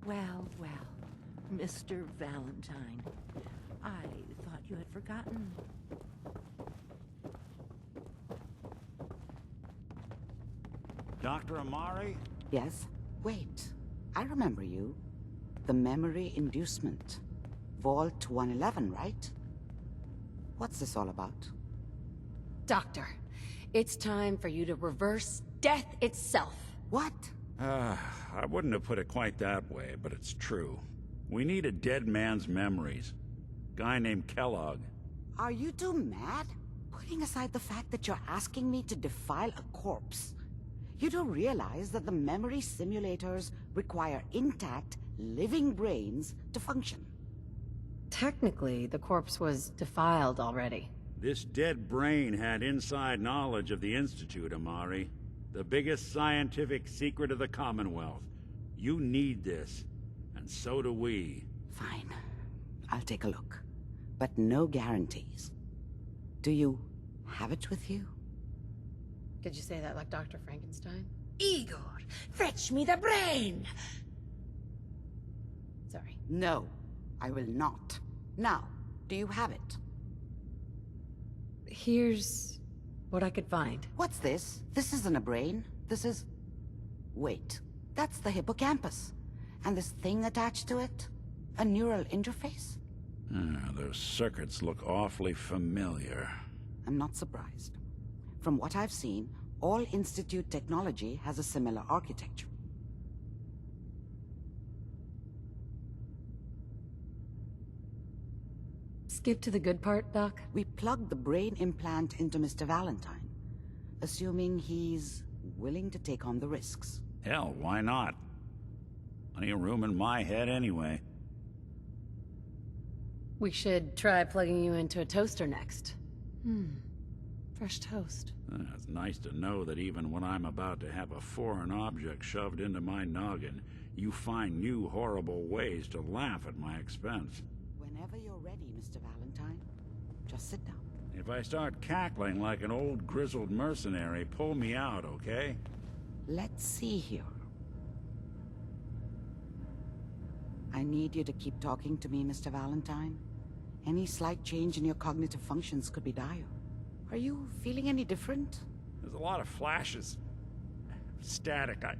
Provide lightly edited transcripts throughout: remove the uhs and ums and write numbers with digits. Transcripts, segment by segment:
Well, well, Mr. Valentine. I thought you had forgotten. Dr. Amari? Yes? Wait. I remember you. The memory inducement. Vault 111, right? What's this all about? Doctor, it's time for you to reverse death itself. What? I wouldn't have put it quite that way, but it's true. We need a dead man's memories. Guy named Kellogg. Are you two mad? Putting aside the fact that you're asking me to defile a corpse, you do realize that the memory simulators require intact, living brains to function. Technically, the corpse was defiled already. This dead brain had inside knowledge of the Institute, Amari. The biggest scientific secret of the Commonwealth. You need this, and so do we. Fine. I'll take a look. But no guarantees. Do you have it with you? Did you say that like Dr. Frankenstein? Igor, fetch me the brain! Sorry. No, I will not. Now, do you have it? Here's what I could find. What's this? This isn't a brain. This is... Wait, that's the hippocampus. And this thing attached to it? A neural interface? Those circuits look awfully familiar. I'm not surprised. From what I've seen, all Institute technology has a similar architecture. Skip to the good part, Doc. We plugged the brain implant into Mr. Valentine, assuming he's willing to take on the risks. Hell, why not? Plenty of room in my head anyway. We should try plugging you into a toaster next. Fresh toast. It's nice to know that even when I'm about to have a foreign object shoved into my noggin, you find new horrible ways to laugh at my expense. Whenever you're ready, Mr. Valentine, just sit down. If I start cackling like an old grizzled mercenary, pull me out, okay? Let's see here. I need you to keep talking to me, Mr. Valentine. Any slight change in your cognitive functions could be dire. Are you feeling any different? There's a lot of flashes. Static. I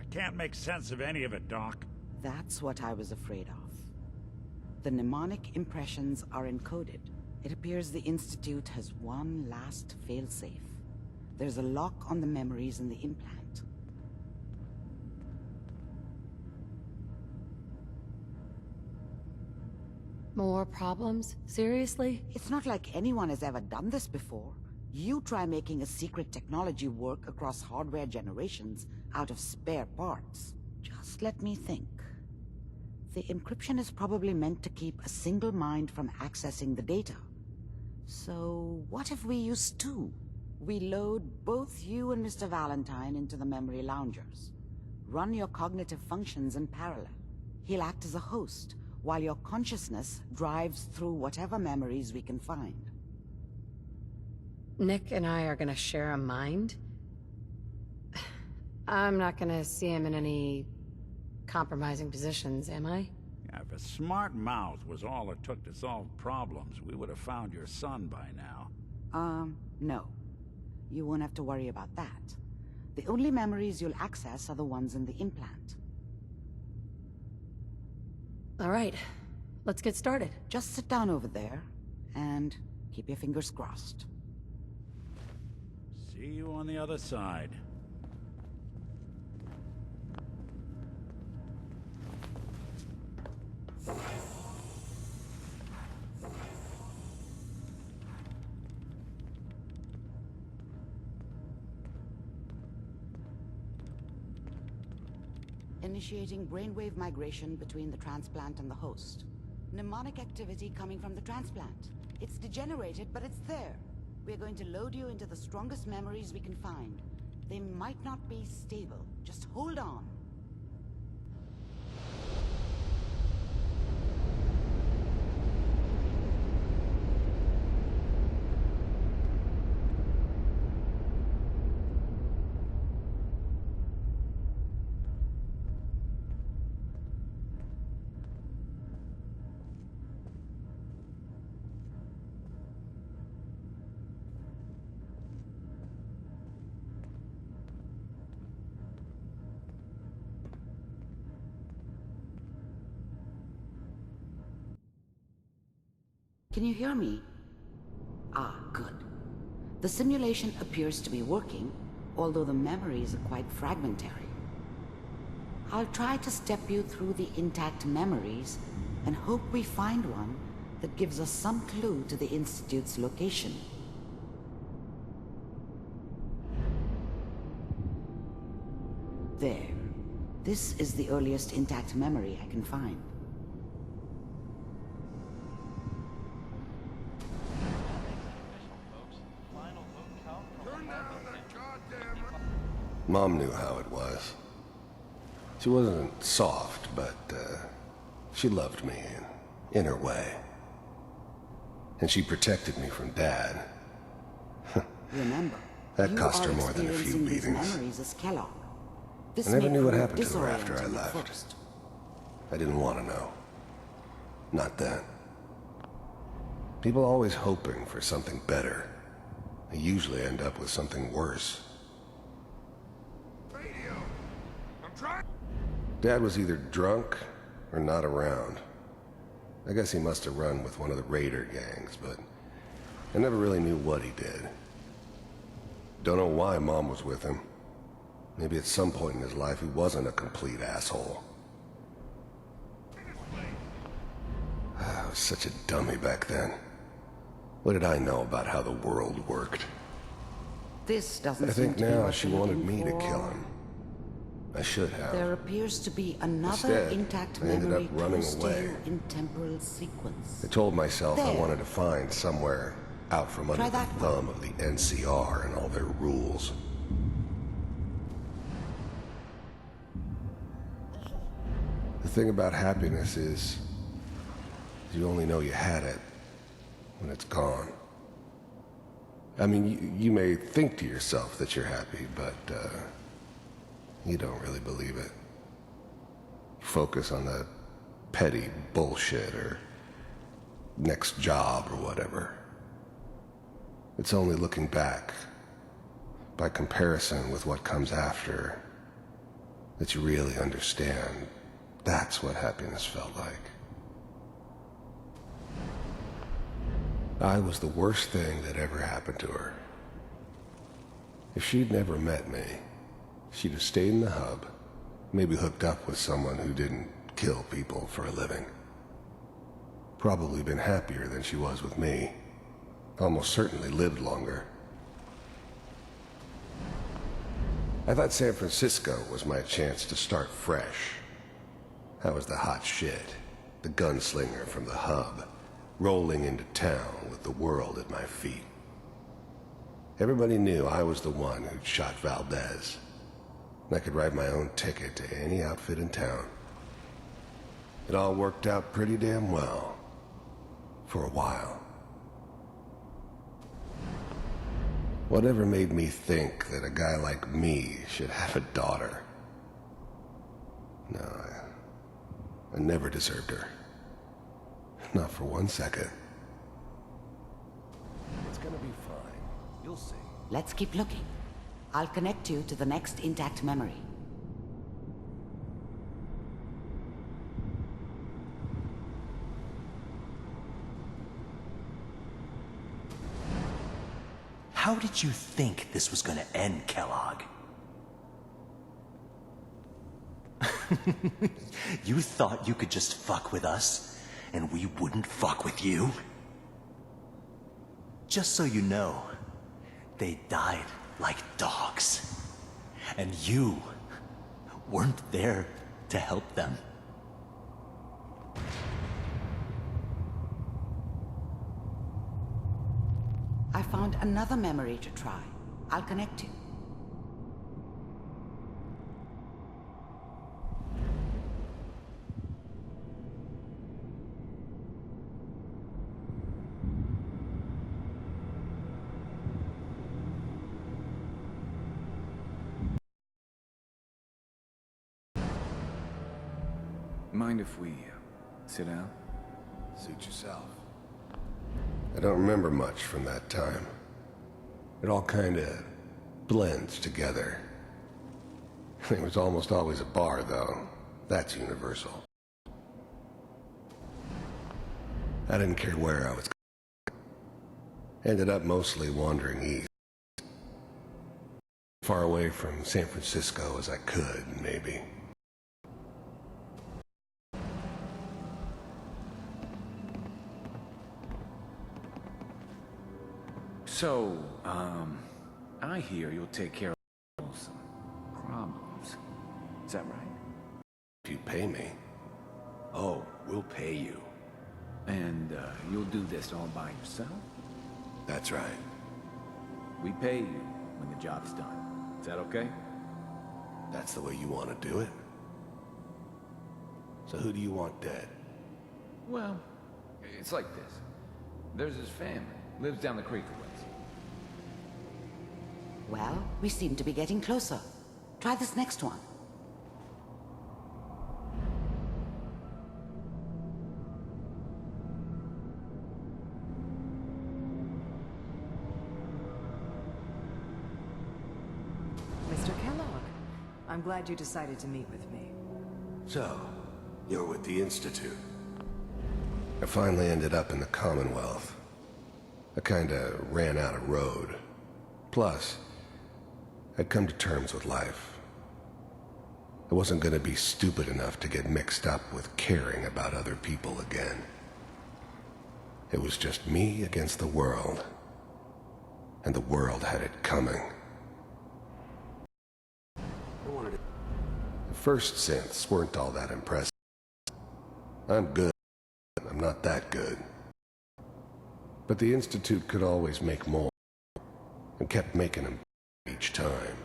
can't make sense of any of it, Doc. That's what I was afraid of. The mnemonic impressions are encoded. It appears the Institute has one last failsafe. There's a lock on the memories in the implant. More problems? Seriously? It's not like anyone has ever done this before. You try making a secret technology work across hardware generations out of spare parts. Just let me think. The encryption is probably meant to keep a single mind from accessing the data. So what if we use two? We load both you and Mr. Valentine into the memory loungers. Run your cognitive functions in parallel. He'll act as a host, while your consciousness drives through whatever memories we can find. Nick and I are gonna share a mind? I'm not gonna see him in any compromising positions, am I? If a smart mouth was all it took to solve problems, we would have found your son by now. No. You won't have to worry about that. The only memories you'll access are the ones in the implant. All right, let's get started. Just sit down over there, and keep your fingers crossed. See you on the other side. Initiating brainwave migration between the transplant and the host. Mnemonic activity coming from the transplant. It's degenerated, but it's there. We're going to load you into the strongest memories we can find. They might not be stable. Just hold on. Can you hear me? Ah, good. The simulation appears to be working, although the memories are quite fragmentary. I'll try to step you through the intact memories and hope we find one that gives us some clue to the Institute's location. There. This is the earliest intact memory I can find. Mom knew how it was. She wasn't soft, but she loved me in her way. And she protected me from Dad. Remember, That you cost her are more than a few experiencing these beatings. memories as Kellogg. This I never may knew what prove happened to her after I disorienting at left. first. I didn't want to know. Not then. People always hoping for something better. They usually end up with something worse. Dad was either drunk or not around. I guess he must have run with one of the raider gangs, but I never really knew what he did. Don't know why Mom was with him. Maybe at some point in his life he wasn't a complete asshole. I was such a dummy back then. What did I know about how the world worked? This doesn't I seem think to be now what she you're wanted looking me to for. kill him. I should have. There appears to be another Instead, intact I ended memory up running close away. to you in temporal sequence. I told myself I There. wanted to find somewhere out from under Try the that one. thumb of the NCR and all their rules. The thing about happiness is you only know you had it when it's gone. I mean, you may think to yourself that you're happy, but you don't really believe it. Focus on the petty bullshit or next job or whatever. It's only looking back, by comparison with what comes after, that you really understand that's what happiness felt like. I was the worst thing that ever happened to her. If she'd never met me, she'd have stayed in the hub, maybe hooked up with someone who didn't kill people for a living. Probably been happier than she was with me. Almost certainly lived longer. I thought San Francisco was my chance to start fresh. I was the hot shit, the gunslinger from the hub, rolling into town with the world at my feet. Everybody knew I was the one who'd shot Valdez. I could write my own ticket to any outfit in town. It all worked out pretty damn well. For a while. Whatever made me think that a guy like me should have a daughter? No, I never deserved her. Not for 1 second. It's gonna be fine. You'll see. Let's keep looking. I'll connect you to the next intact memory. How did you think this was gonna end, Kellogg? You thought you could just fuck with us, and we wouldn't fuck with you? Just so you know, they died like dogs. And you weren't there to help them. I found another memory to try. I'll connect you. Mind if we sit down? Suit yourself. I don't remember much from that time. It all kinda blends together. It was almost always a bar, though. That's universal. I didn't care where I was Ended up mostly wandering east. Far away from San Francisco as I could, maybe. So, I hear you'll take care of some problems. Is that right? If you pay me. Oh, we'll pay you. And, you'll do this all by yourself? That's right. We pay you when the job's done. Is that okay? That's the way you want to do it? So who do you want dead? Well, it's like this. There's his family. Lives down the creek a ways. Well, we seem to be getting closer. Try this next one. Mr. Kellogg, I'm glad you decided to meet with me. So, you're with the Institute. I finally ended up in the Commonwealth. I kinda ran out of road. Plus, I'd come to terms with life. I wasn't gonna be stupid enough to get mixed up with caring about other people again. It was just me against the world. And the world had it coming. The first synths weren't all that impressive. I'm good, but I'm not that good. But the Institute could always make more, and kept making them each time.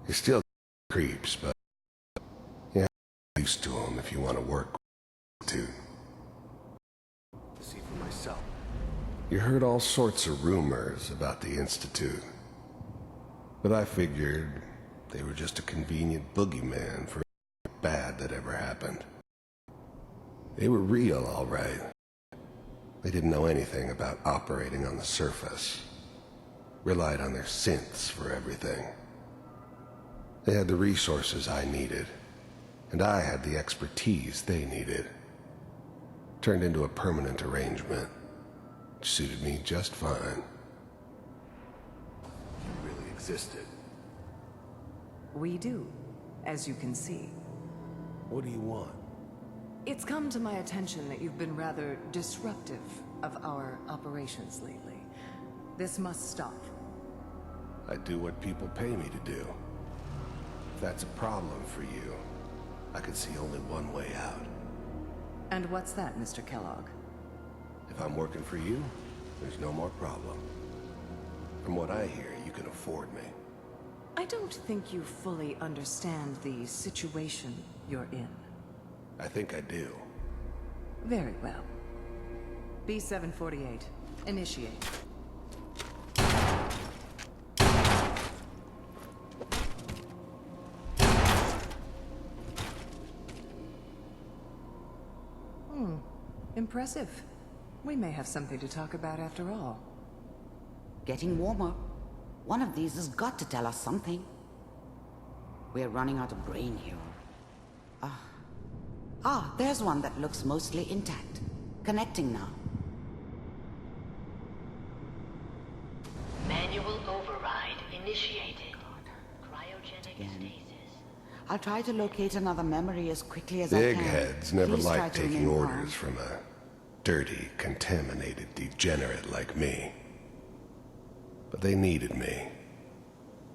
They still creeps, but yeah, used to them if you want to work with the Institute. See for myself. You heard all sorts of rumors about the Institute, but I figured they were just a convenient boogeyman for anything bad that ever happened. They were real, all right. They didn't know anything about operating on the surface. Relied on their synths for everything. They had the resources I needed, and I had the expertise they needed. Turned into a permanent arrangement, which suited me just fine. You really existed. We do, as you can see. What do you want? It's come to my attention that you've been rather disruptive of our operations lately. This must stop. I do what people pay me to do. If that's a problem for you, I can see only one way out. And what's that, Mr. Kellogg? If I'm working for you, there's no more problem. From what I hear, you can afford me. I don't think you fully understand the situation you're in. I think I do. Very well. B-748, initiate. Impressive. We may have something to talk about after all. Getting warmer. One of these has got to tell us something. We're running out of brain here. There's one that looks mostly intact. Connecting now. Manual override initiated. Cryogenic stasis. I'll try to locate another memory as quickly as I Big can. heads never Please try liked to taking remain orders calm. from a dirty, contaminated degenerate like me. But they needed me,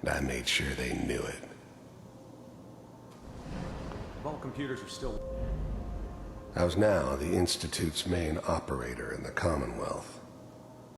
and I made sure they knew it. All computers are still... I was now the Institute's main operator in the Commonwealth.